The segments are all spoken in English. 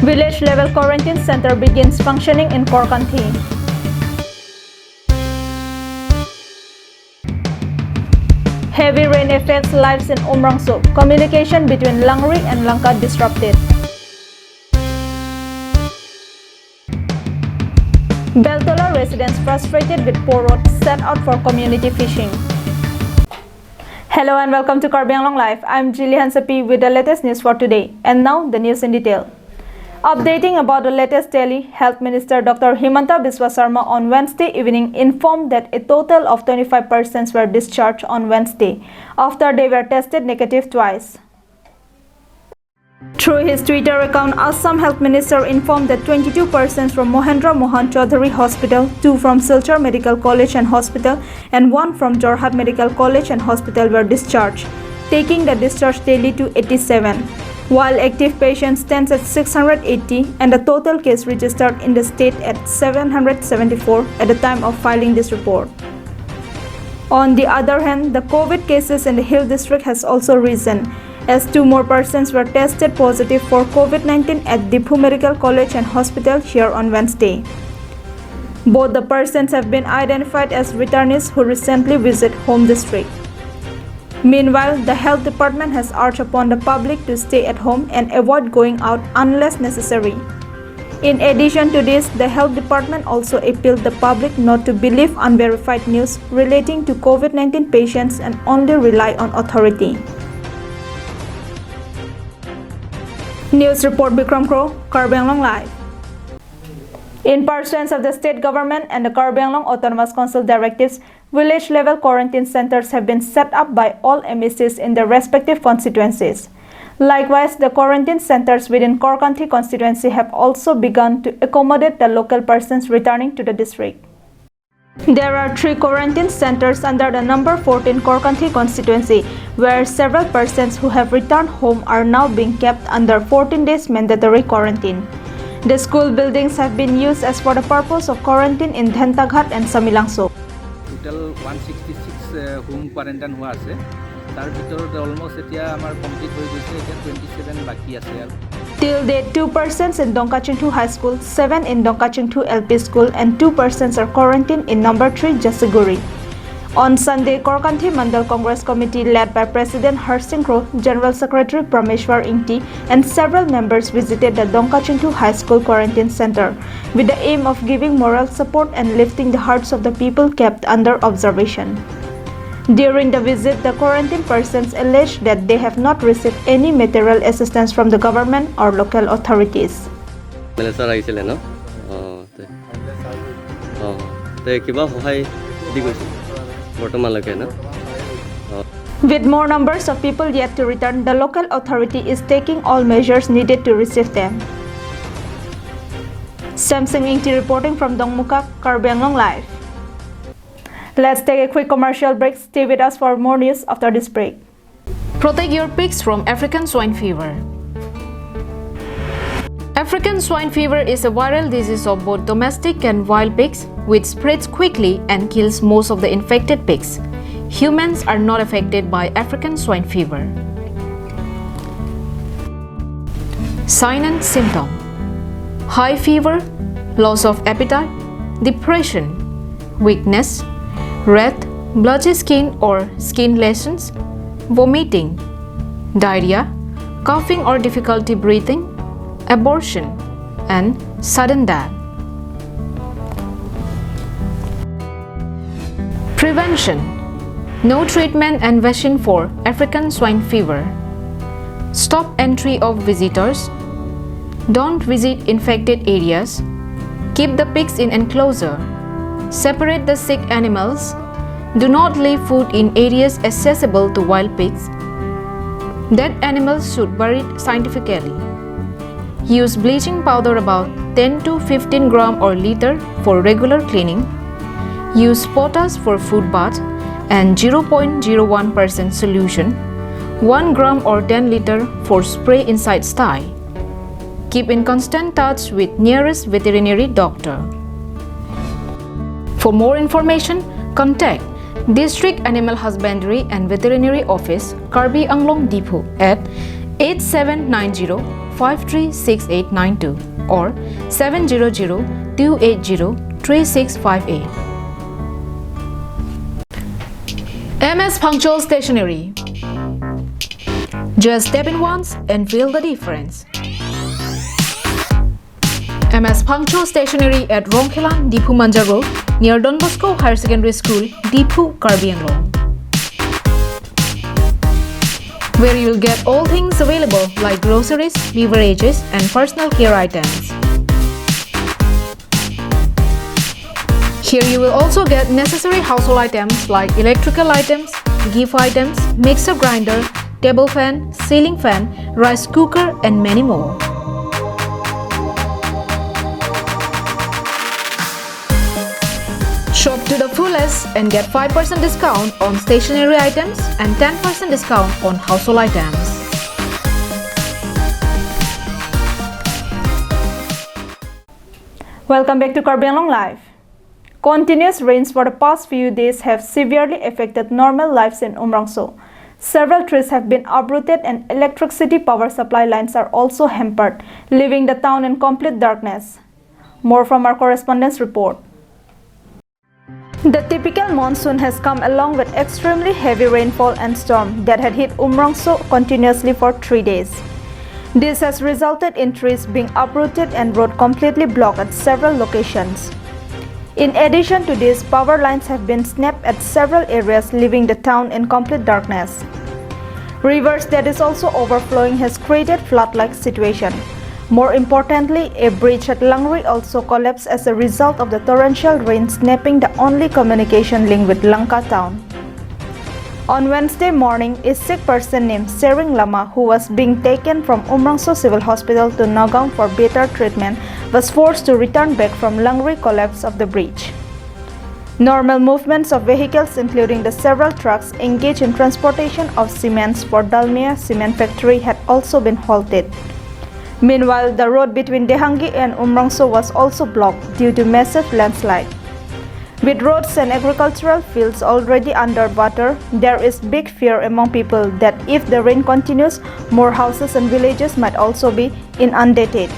Village-level quarantine center begins functioning in Korkanthi. Heavy rain affects lives in Umrangso. Communication between Langri and Langka disrupted. Beltola residents frustrated with poor roads set out for community fishing. Hello and welcome to Karbi Anglong Live. I'm Jillian Sapi with the latest news for today. And now the news in detail. Updating about the latest Delhi, Health Minister Dr. Himanta Biswa Sarma on Wednesday evening informed that a total of 25 persons were discharged on Wednesday after they were tested negative twice. Through his Twitter account, Assam Health Minister informed that 22 persons from Mohendra Mohan Chaudhary Hospital, 2 from Silchar Medical College and Hospital, and 1 from Jorhat Medical College and Hospital were discharged, taking the discharge daily to 87. While active patients stands at 680 and the total case registered in the state at 774 at the time of filing this report. On the other hand, the COVID cases in the Hill district has also risen, as 2 more persons were tested positive for COVID-19 at Diphu Medical College and Hospital here on Wednesday. Both the persons have been identified as returnees who recently visited home district. Meanwhile, the health department has urged upon the public to stay at home and avoid going out unless necessary. In addition to this, the health department also appealed the public not to believe unverified news relating to COVID-19 patients and only rely on authority. News report Bikram Crow, Karbi Anglong Live. In pursuance of the state government and the Karbi Anglong Autonomous Council directives, village-level quarantine centers have been set up by all MECs in their respective constituencies. Likewise, the quarantine centers within Korkanthi constituency have also begun to accommodate the local persons returning to the district. There are 3 quarantine centers under the number 14 Korkanthi constituency, where several persons who have returned home are now being kept under 14 days mandatory quarantine. The school buildings have been used as for the purpose of quarantine in Dhentaghat and Samilangso. Total 166 home quarantine हुआ আছে तार ভিতৰত almost এতিয়া আমাৰ complete হৈ গৈছে এতিয়া 27 বাকি আছে আৰু Till date, 2 persons in Dongkachingthu High School, 7 in Dongkachingthu LP School and 2 persons are quarantined in number 3 Jasaguri. On Sunday, Korkanthi Mandal Congress Committee led by President Harsing Kro, General Secretary Prameshwar Ingti and several members visited the Dongkachingthu High School Quarantine Center with the aim of giving moral support and lifting the hearts of the people kept under observation. During the visit, the quarantine persons alleged that they have not received any material assistance from the government or local authorities. With more numbers of people yet to return, the local authority is taking all measures needed to receive them. Samsung Ingti reporting from Dongmuka, Karbi Anglong Live. Let's take a quick commercial break. Stay with us for more news after this break. Protect your pigs from African swine fever. African swine fever is a viral disease of both domestic and wild pigs, which spreads quickly and kills most of the infected pigs. Humans are not affected by African swine fever. Sign and symptom: high fever, loss of appetite, depression, weakness, red, blotchy skin or skin lesions, vomiting, diarrhea, coughing or difficulty breathing, abortion, and sudden death. Prevention: no treatment and vaccine for African swine fever. Stop entry of visitors. Don't visit infected areas. Keep the pigs in enclosure. Separate the sick animals. Do not leave food in areas accessible to wild pigs. Dead animals should be buried scientifically. Use bleaching powder about 10 to 15 gram or liter for regular cleaning. Use potash for food bath and 0.01% solution, 1 gram or 10 liter for spray inside sty. Keep in constant touch with nearest veterinary doctor. For more information, contact District Animal Husbandry and Veterinary Office, Karbi Anglong Depot at 8790 536892 or 700-280-3658. MS Punctual Stationery. Just step in once and feel the difference. MS Punctual Stationery at Rongkhelan, Dipu Manja Road, near Don Bosco Higher Secondary School, Dipu, Karbi Anglong, where you'll get all things available like groceries, beverages, and personal care items. Here you will also get necessary household items like electrical items, gift items, mixer grinder, table fan, ceiling fan, rice cooker, and many more. Shop to the fullest and get 5% discount on stationery items and 10% discount on household items. Welcome back to Karbi Anglong Live. Continuous rains for the past few days have severely affected normal lives in Umrangso. Several trees have been uprooted and electricity power supply lines are also hampered, leaving the town in complete darkness. More from our correspondent's report. The typical monsoon has come along with extremely heavy rainfall and storm that had hit Umrangso continuously for 3 days. This has resulted in trees being uprooted and road completely blocked at several locations. In addition to this, power lines have been snapped at several areas, leaving the town in complete darkness. Rivers that is also overflowing has created flood-like situation. More importantly, a bridge at Langri also collapsed as a result of the torrential rain snapping the only communication link with Langka town. On Wednesday morning, a sick person named Sering Lama, who was being taken from Umrangso Civil Hospital to Nagaon for better treatment, was forced to return back from Langri collapse of the bridge. Normal movements of vehicles, including the several trucks engaged in transportation of cements for Dalmia Cement Factory, had also been halted. Meanwhile, the road between Dehangi and Umrangso was also blocked due to massive landslide. With roads and agricultural fields already under water, there is big fear among people that if the rain continues, more houses and villages might also be inundated.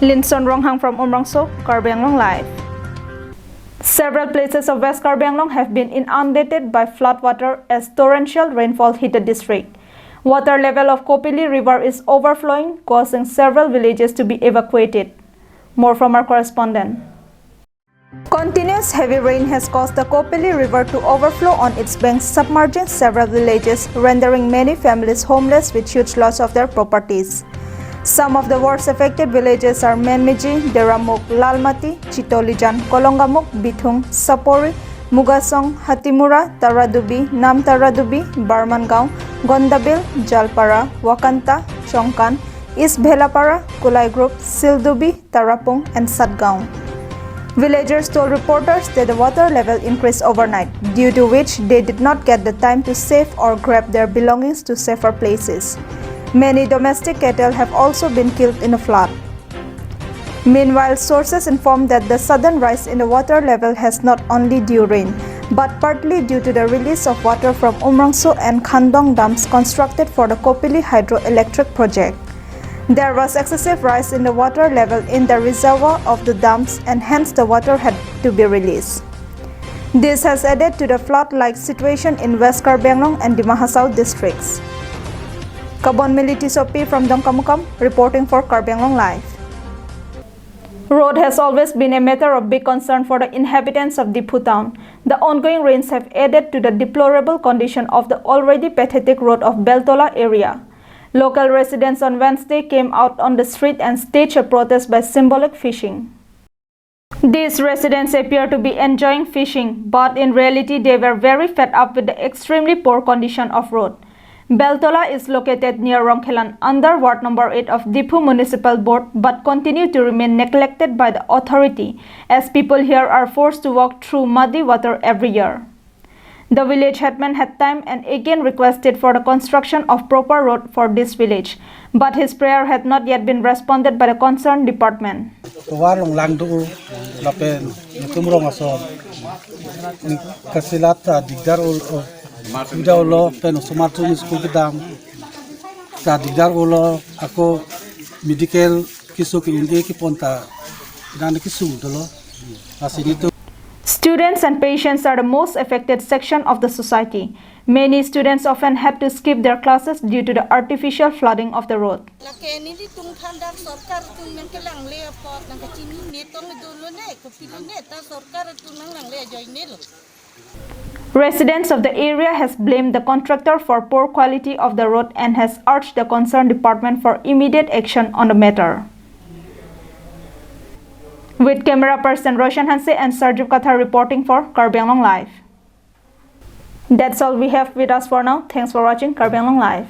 Linson Ronghang from Umrangso, Karbi Anglong Live. Several places of West Karbi Anglong have been inundated by floodwater as torrential rainfall hit the district. Water level of Kopili River is overflowing, causing several villages to be evacuated. More from our correspondent. Continuous heavy rain has caused the Kopili River to overflow on its banks, submerging several villages, rendering many families homeless with huge loss of their properties. Some of the worst affected villages are Menmiji, Deramuk, Lalmati, Chitolijan, Kolongamuk, Bithung, Sapori, Mugasong, Hatimura, Taradubi, Nam Taradubi, Barmangao, Gondabil, Jalpara, Wakanta, Chongkan, East Bhelapara, Kulai Group, Sildubi, Tarapung, and Satgaon. Villagers told reporters that the water level increased overnight, due to which they did not get the time to save or grab their belongings to safer places. Many domestic cattle have also been killed in a flood. Meanwhile, sources inform that the sudden rise in the water level has not only due rain, but partly due to the release of water from Umrangso and Khandong dams constructed for the Kopili hydroelectric project. There was excessive rise in the water level in the reservoir of the dams, and hence the water had to be released. This has added to the flood-like situation in West Karbi Anglong and the Mahasau districts. Kabon Militi Sopi from Dongkamukam, reporting for Karbi Anglong Live. Road has always been a matter of big concern for the inhabitants of Dipu town. The ongoing rains have added to the deplorable condition of the already pathetic road of Beltola area. Local residents on Wednesday came out on the street and staged a protest by symbolic fishing. These residents appear to be enjoying fishing, but in reality they were very fed up with the extremely poor condition of road. Beltola is located near Rongkhelan under Ward number 8 of Dipu Municipal Board, but continue to remain neglected by the authority as people here are forced to walk through muddy water every year. The village headman had time and again requested for the construction of proper road for this village, but his prayer had not yet been responded by the concerned department. Warung langdu lapen tumrong aso kasilat digdar ul ulo pen sumartu school gedam ta digdar ulo ako medical kisu ki indi ki ponta dan kisu dolo asini to. Students and patients are the most affected section of the society. Many students often have to skip their classes due to the artificial flooding of the road. Residents of the area has blamed the contractor for poor quality of the road and has urged the concerned department for immediate action on the matter. With camera person Roshan Hanse and Sarjib Kathar reporting for Karbi Anglong Live. That's all we have with us for now. Thanks for watching Karbi Anglong Live.